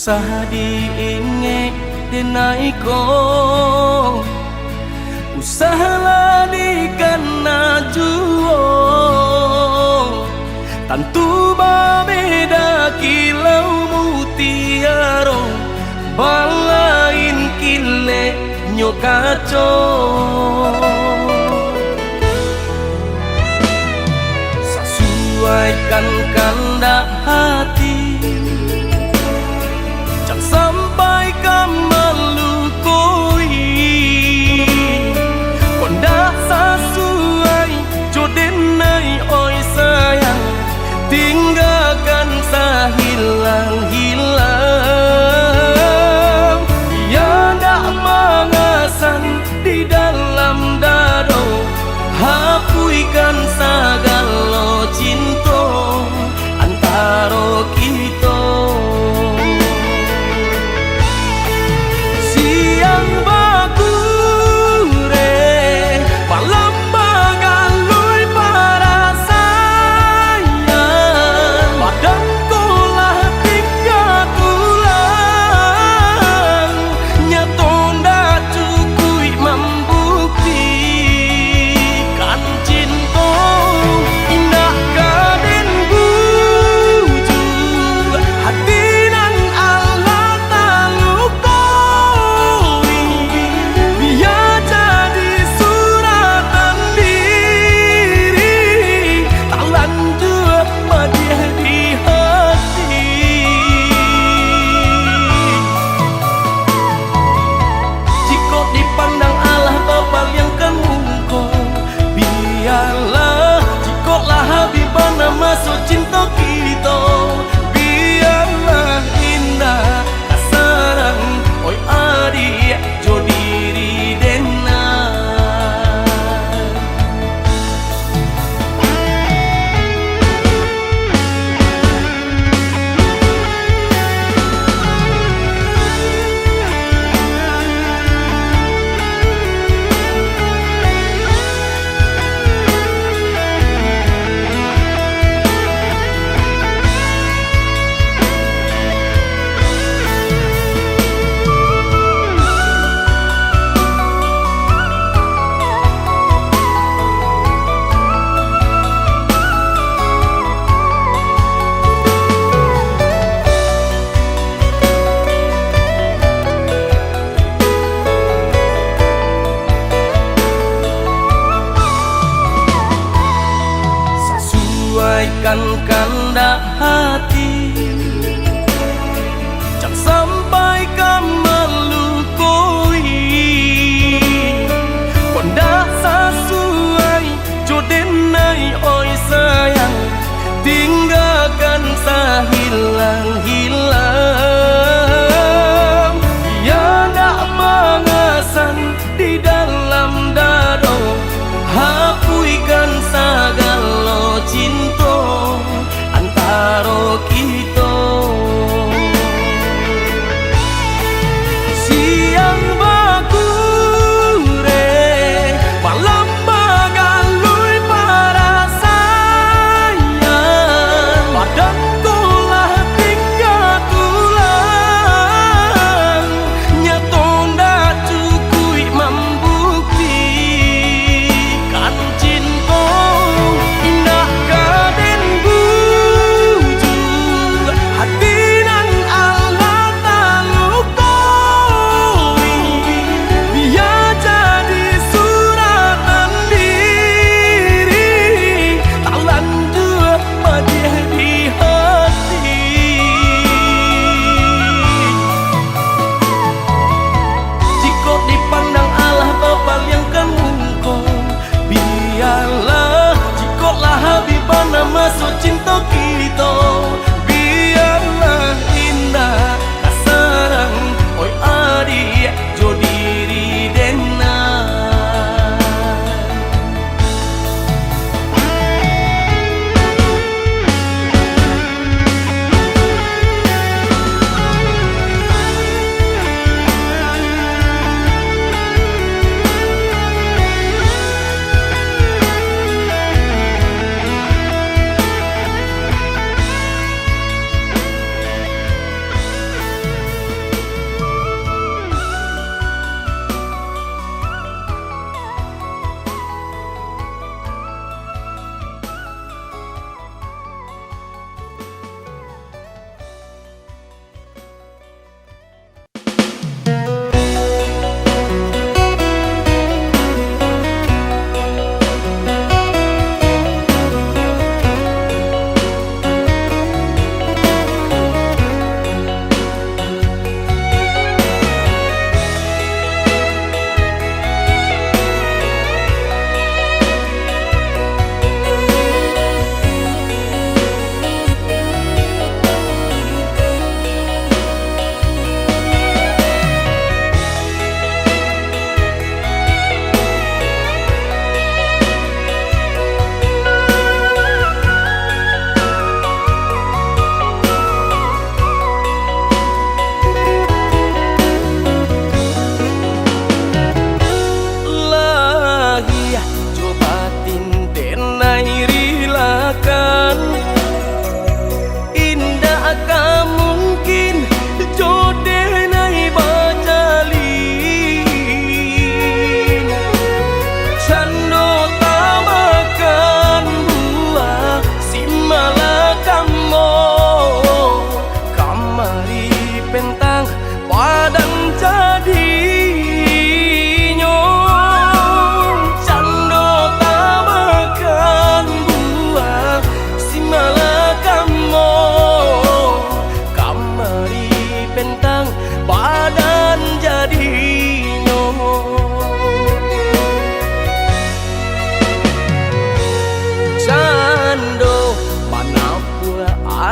Usaha diinge denai ko, usaha ladikan najuo, tantu babeda kilau mutiaro, balain kile nyokaco. Sesuaikan kandak hati, jangan sampai kamelukui. Kondak sesuai jodenai oi sayang, tinggalkan sahilang-hilang. Dia ndak mengasan di dalam dado, hapuikan sagalo cinta antara kita. Siang bakure malam bagalui para sayang, badanku lah tiga tulang, nyato ndak cukui membuktikan cinta. Indah kaden bujur hati nan Allah talukoi, biar jadi suratan diri, tak lanjut madih di hati. Jika dipandang Allah topal yang kemuko, biarlah. Jika lah habibana masuk cinta kita, biarlah indah kasarang oi adik jo diri denai. Sesuaikan kandak hati, jangan sampai kamelukui. Kondak sesuai jodenai oi sayang, tinggalkan sahilang-hilang. Dia ndak mengasan di dalam dado, hapuikan sagalo cinta antara kita. Siang bakure malam bagalui para sayang, badanku lah tiga tulang, nyato ndak cukui membuktikan cinta. Indah kaden bujur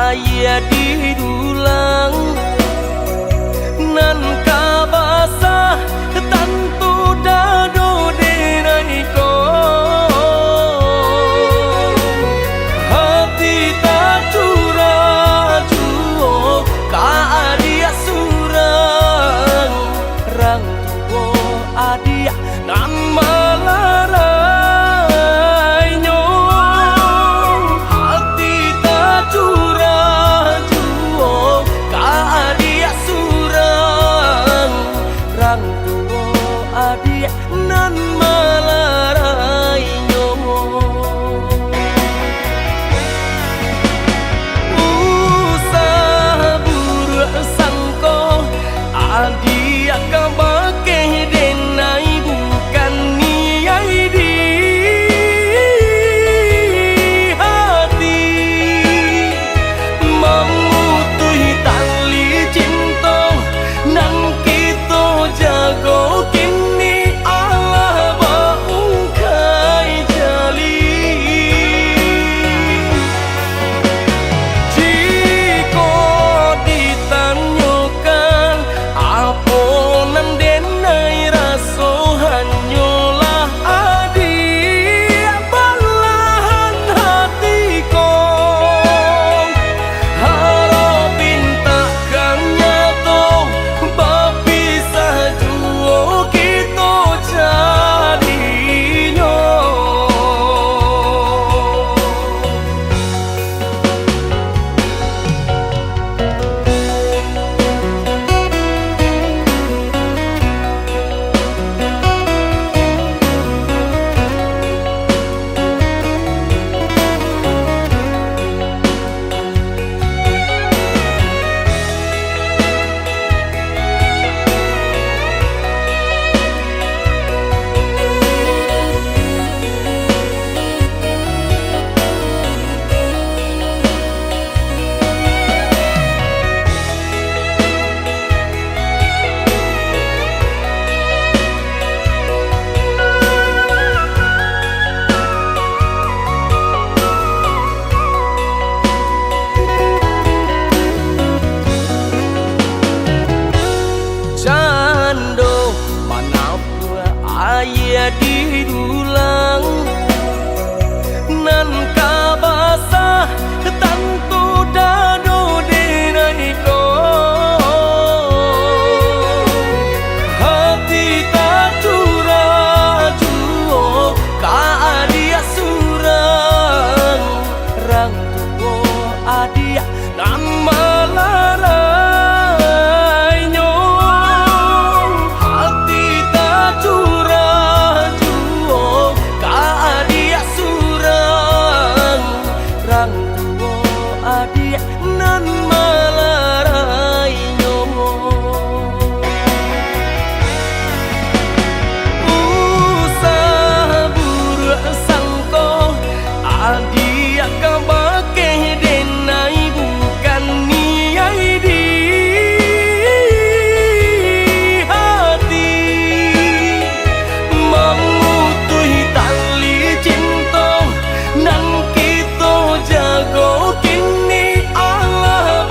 ayah didulang nan kabasa tantu dado denai ko hati tak curah juo ka adia surang rang tuo adia nan malarai nyong hati tak curah juo ka adia surang rang tuo adia nan malarai nyong usah buru sangko adia kabake denai bukan niai di hati memutui tali cinta nang kita jago kini Allah baungkai jali jika ditanyakan apa nan denai raso hanyalah adik balahan hatiku harapin takkan nyata berpisah jua kita jadinya jando manapun ayah didulang nan kabasa tantu dado denai ko hati tak curah juo ka adia surang rang tuo adia nan malarai nyong hati tak curah juo ka adia surang rang tuo adia nan malarai nyong usah buru sangko adia kabake denai bukan niai di hati memutui tali cinta nang kita jago kini Allah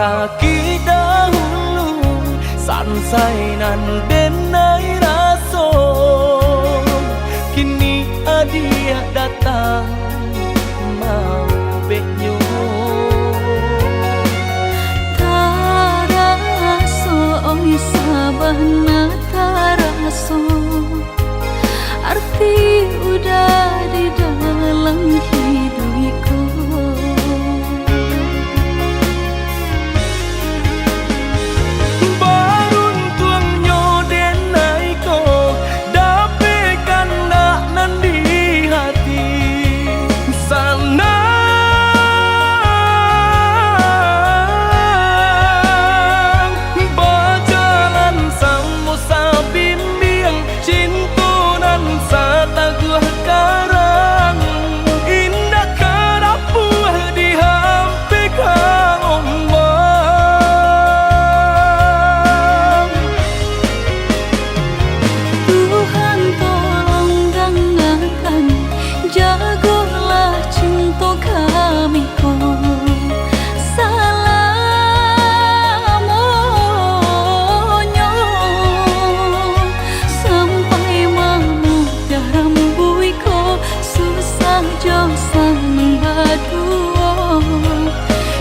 sakit dahulu sansainan denai raso kini adia datang mau beknyo taraso oi sabana taraso arti udah di dalam hidupku.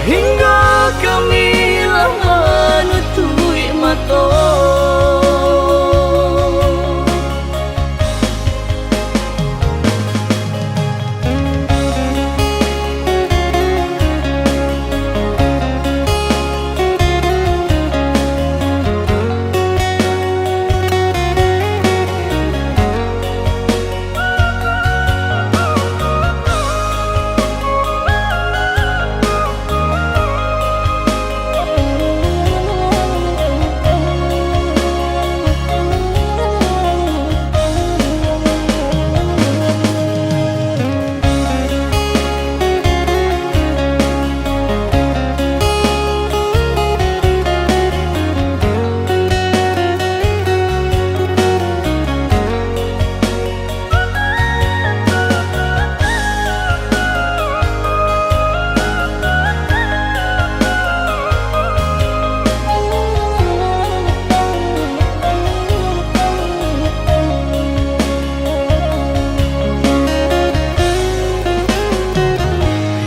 Hingga kami lama nutui mato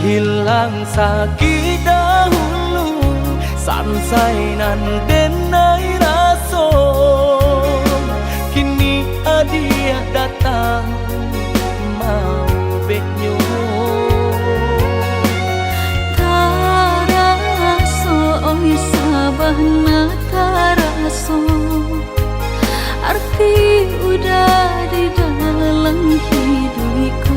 hilang sakit dahulu sansainan denai raso kini adia datang mau beknyo taraso oi sabana taraso arti udah di dalam hidupku.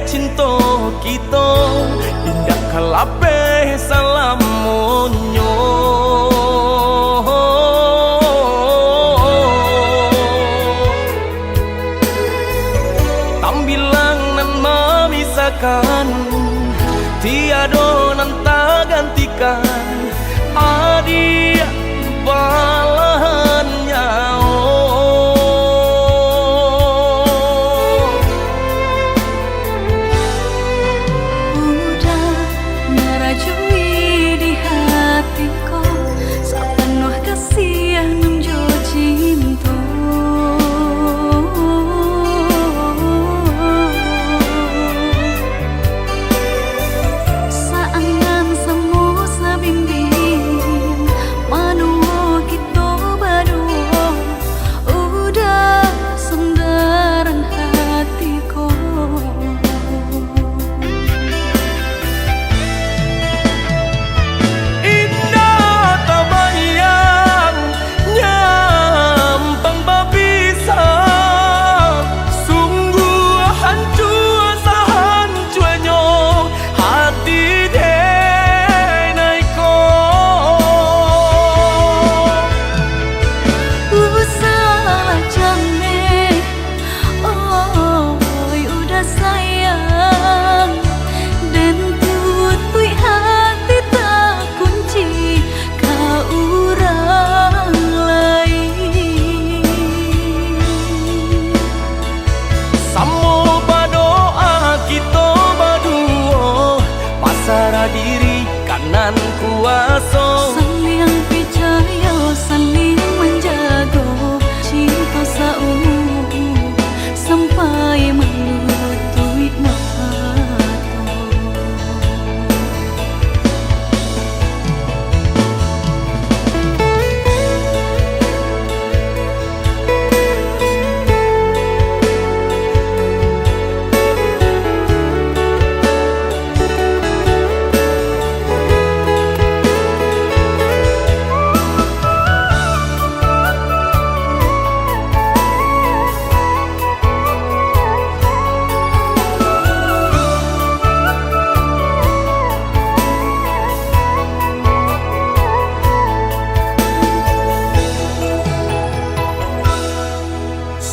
cinta kita indah kalape salam monyo. Tambilang nan memisahkan, tiada nan tak gantikan. Adia balahan Udah merajui di hatiku sepenuh kasih nunjo cinta. Saangan semu sabimbing manuo kita berdua, udah sendaran hatiku. Indah tak bayang nyampang babisang, sungguh hancur sehancurnya hati denaiku. Salah jane, oi udah sayang, dan tutui hati tak kunci ka urang lain. Samo berdoa kita berdua, pasrah diri kanan kuasa. Saling percaya, saling menjaga cinta saumu sampai melutui mata.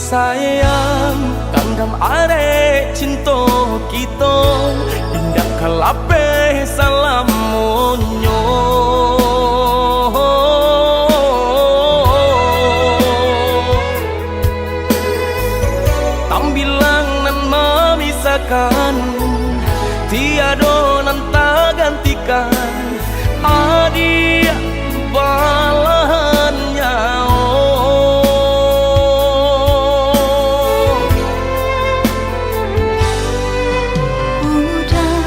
Sayang, kanggam are cinta kita indah kalape salam monyo. Tambilang nan memisahkan, tiada nan tak gantikan. Adia balahan Udah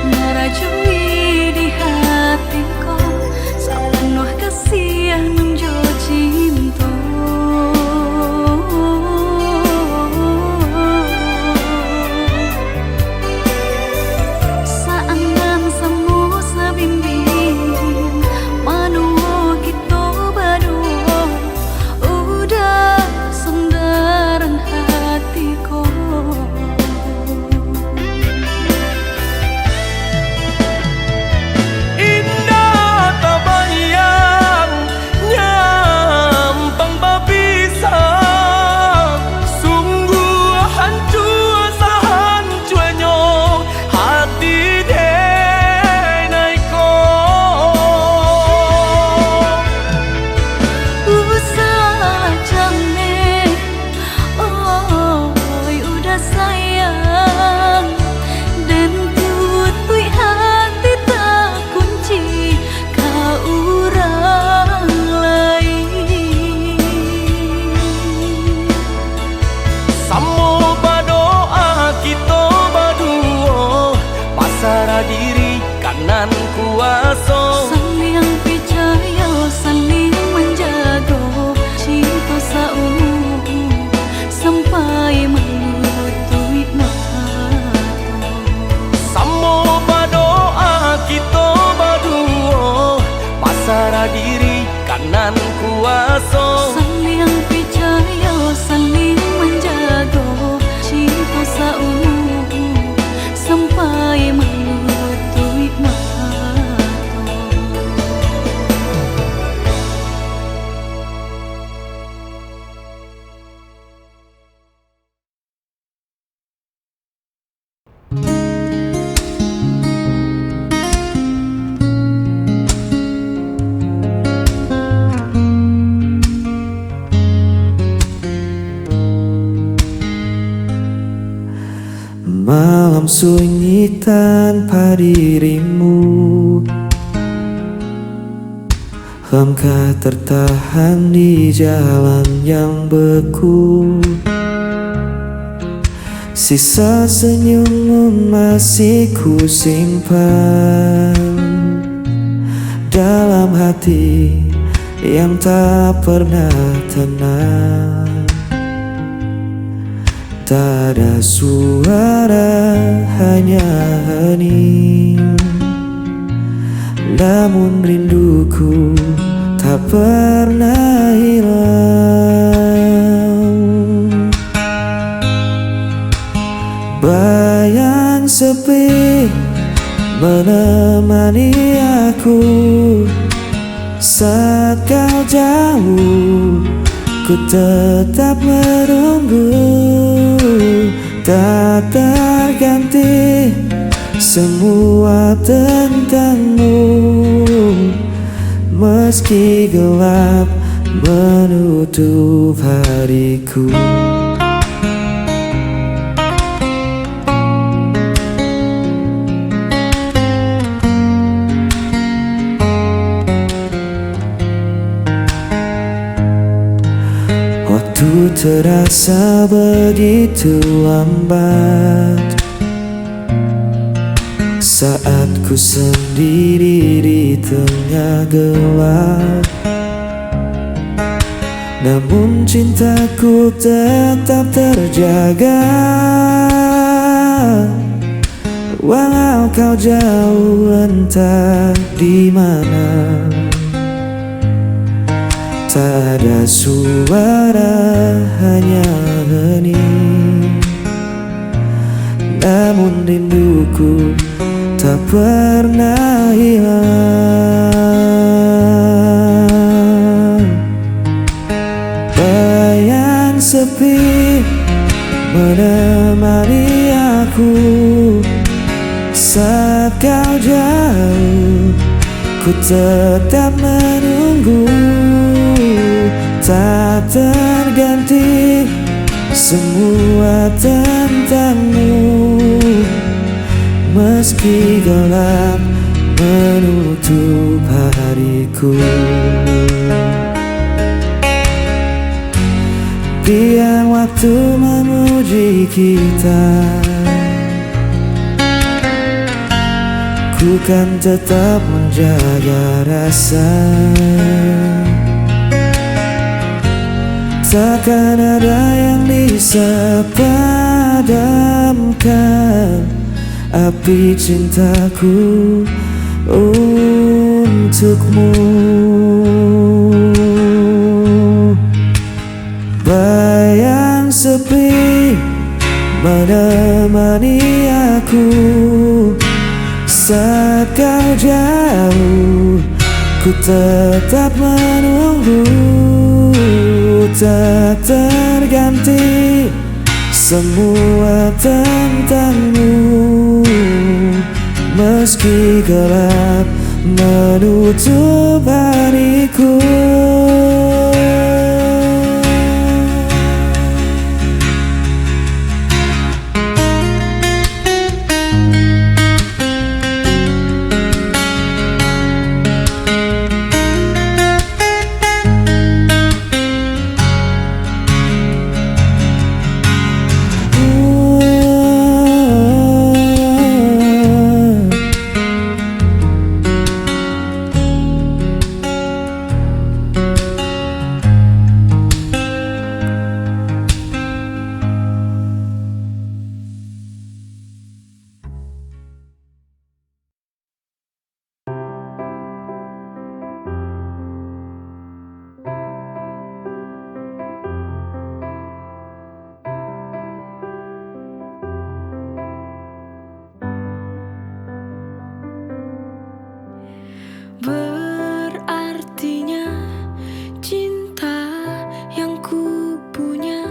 merajui di hatiku sepenuh kasih nunjo cinta. Saangan semu sabimbing manuo kita berdua, udah sendaran hatiku. Indah tak bayang nyampang babisang, sungguh hancur sehancurnya hati denaiku. Salah jane, oi udah sayang, dan tutui hati tak kunci ka urang lain. Samo berdoa kita berdua, pasrah diri kanan kuasa. Saling percaya, saling menjaga cinta saumu sampai melutui mata. Samo berdoa kita berdua, pasrah diri kanan kuasa. Saling percaya, saling menjaga cinta saumu Malam sunyi tanpa dirimu, langkah tertahan di jalan yang beku. Sisa senyummu masih ku simpan dalam hati yang tak pernah tenang. Tak ada suara, hanya hening, namun rinduku tak pernah hilang. Bayang sepi menemani aku saat kau jauh, ku tetap menunggu. Tak terganti semua tentangmu, meski gelap menutup hariku. Waktu terasa begitu lambat saat ku sendiri di tengah gelap. Namun cintaku tetap terjaga, walau kau jauh entah di mana. Tak ada suara, hanya hening, namun rinduku tak pernah hilang. Bayang sepi menemani aku saat kau jauh, ku tetap menunggu. Tak terganti semua tentangmu, meski gelap menutup hariku. Biar waktu memuji kita, ku kan tetap menjaga rasa. Takkan ada yang bisa padamkan api cintaku untukmu. Bayang sepi menemani aku saat kau jauh, ku tetap menunggu. Tak terganti semua tentangmu, meski gelap menutup hariku. Berartinya cinta yang ku punya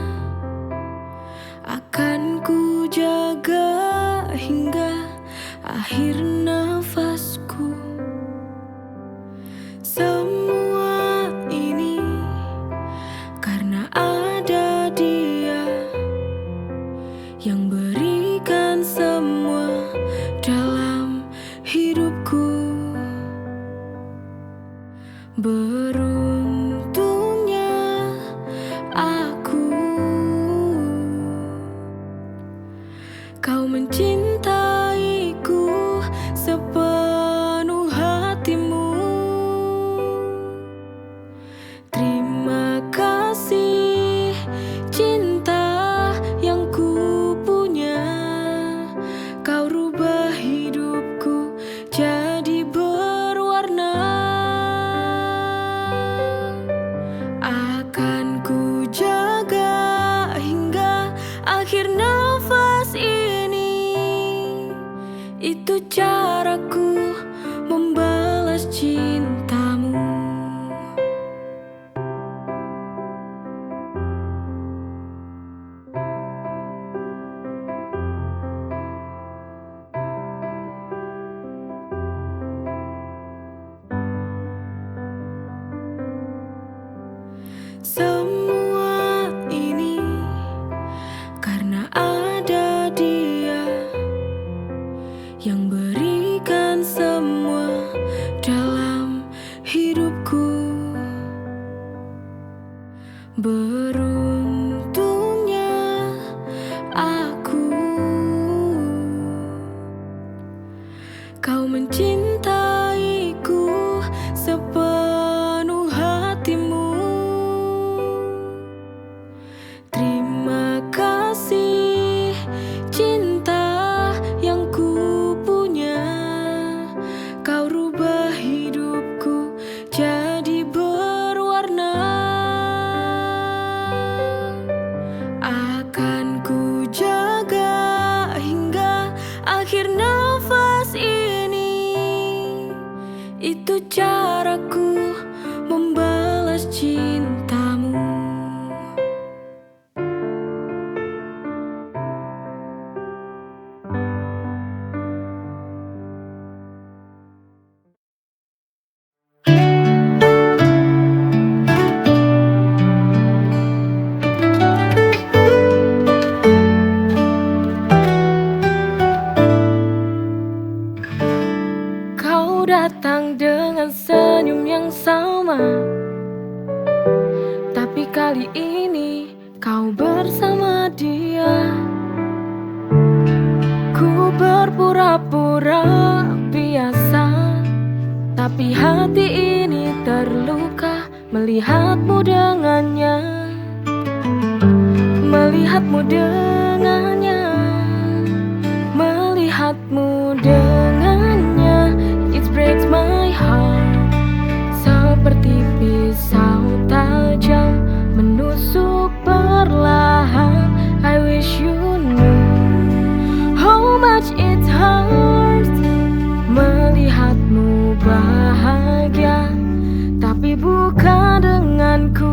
akan ku jaga hingga akhir nafasku. Semua ini karena ada dia yang berikan semua Itu caraku membalas cintamu. Semua ini karena ada dia yang berikan semua dalam hidupku. Beruntungnya aku, kau mencintaiku sepenuh hatimu. Terima kasih cinta yang ku punya. Kau rubah hidupku jadi berwarna. Akan ku jaga hingga akhir nafas ini. Itu caraku membalas cintamu. Kau datang dengan senyum yang sama, tapi kali ini kau bersama dia. Ku berpura-pura biasa, tapi hati ini terluka melihatmu dengannya. Melihatmu dengannya, melihatmu dengannya. It breaks my heart, seperti pisau tajam menusuk perlahan. I wish you knew how much it hurts melihatmu bahagia, tapi bukan denganku.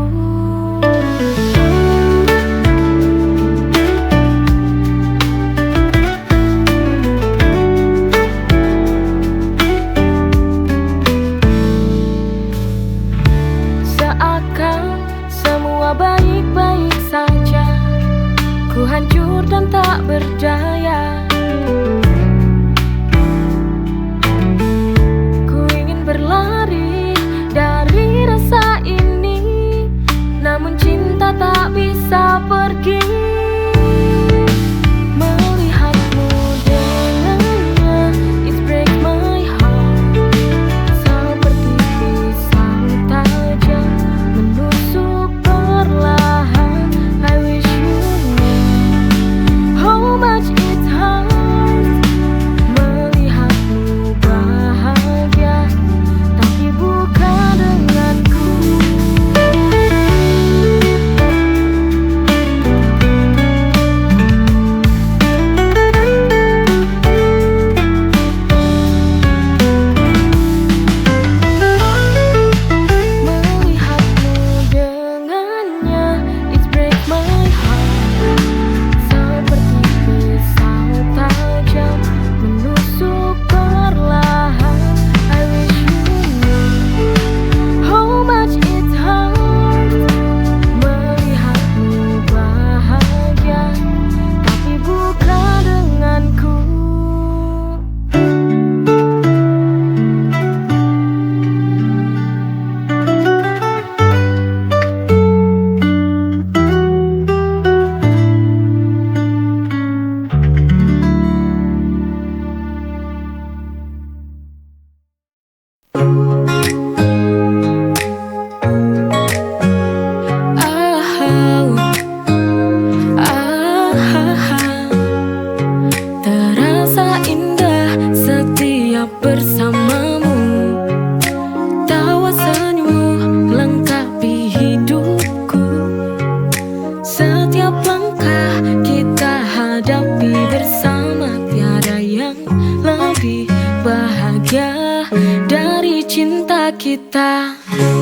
lebih bahagia dari cinta kita.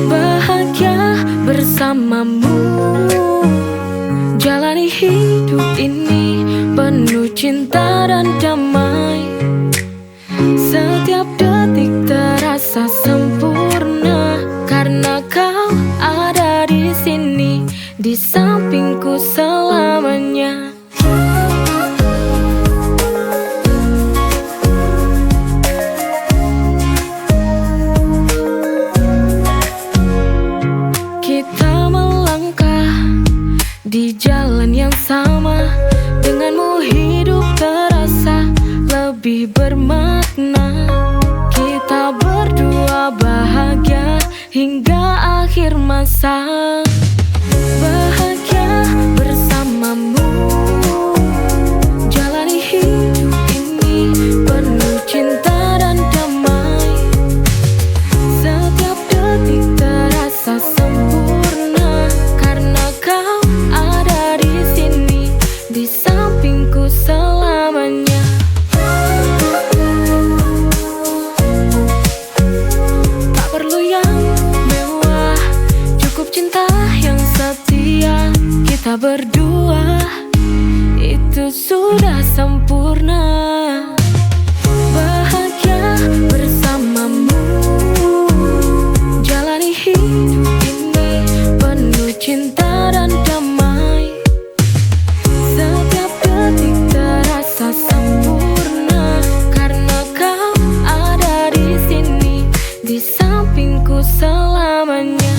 Bahagia bersamamu, jalani hidup ini penuh cinta dan damai. Setiap detik terasa sempurna karena kau ada di sini, di sampingku selamanya. Kita melangkah di jalan yang sama, denganmu hidup terasa lebih bermakna. Kita berdua bahagia hingga akhir masa. Bahagia bersamamu, jalani hidup ini penuh cinta dan damai. Setiap detik terasa sempurna karena kau ada di sini, di sampingku selamanya. Tak perlu yang mewah, cukup cinta yang setia. Kita berdua itu sudah sempurna. Bahagia bersamamu, jalani hidup ini penuh cinta dan damai. Setiap detik terasa sempurna karena kau ada di sini, di sampingku selamanya.